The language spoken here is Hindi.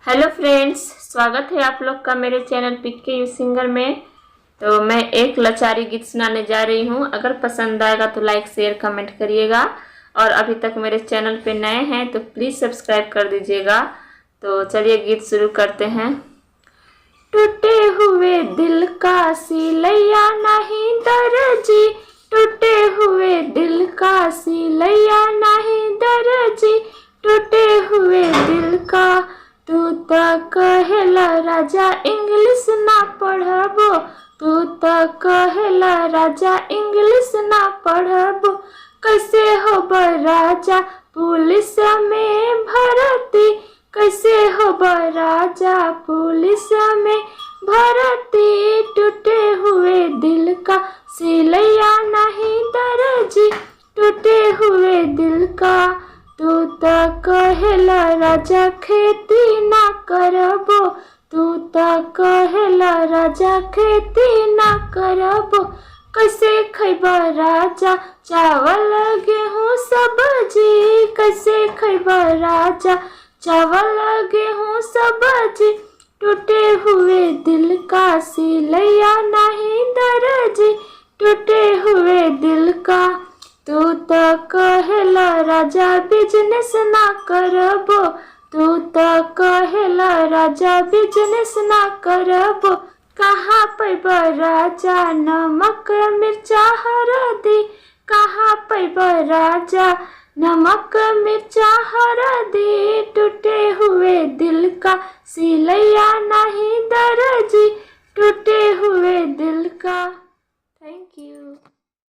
हेलो फ्रेंड्स, स्वागत है आप लोग का मेरे चैनल पिक्के यू सिंगर में। तो मैं एक लाचारी गीत सुनाने जा रही हूँ। अगर पसंद आएगा तो लाइक शेयर कमेंट करिएगा, और अभी तक मेरे चैनल पे नए हैं तो प्लीज़ सब्सक्राइब कर दीजिएगा। तो चलिए गीत शुरू करते हैं। टूटे हुए दिल का सिलैया नहीं दर्जी, टूटे हुए दिल का सिलैया नहीं दर्जी, टूटे हुए दिल का तू त कहेला राजा इंग्लिश ना पढ़बो, तू त कहेला राजा इंग्लिश ना पढ़बो, कैसे हो राजा पुलिस में भर्ती, कैसे हो राजा पुलिस में भर्ती, टूटे हुए दिल का सिलैया नहीं दर्जी, टूटे हुए दिल का तू त कहेला राजा खेती ना करबो, तू त कहेला राजा खेती ना करबो, कैसे खैबा राजा चावल गेहूँ सब्जी, कैसे खैबा राजा चावल गेहूँ सब्जी, टूटे हुए दिल का सिलैया नहीं दर्जी, टूटे हुए दिल का तू त कहेला राजा बिजनेस ना करबो, तू त कहेला राजा बिजनेस ना करबो, कहाँ पैबा राजा नमक मिर्चा हरदी, कहाँ पैबा राजा नमक मिर्चा हरदी, टूटे हुए दिल का सिलैया नहीं दर्जी, टूटे हुए दिल का। Thank you.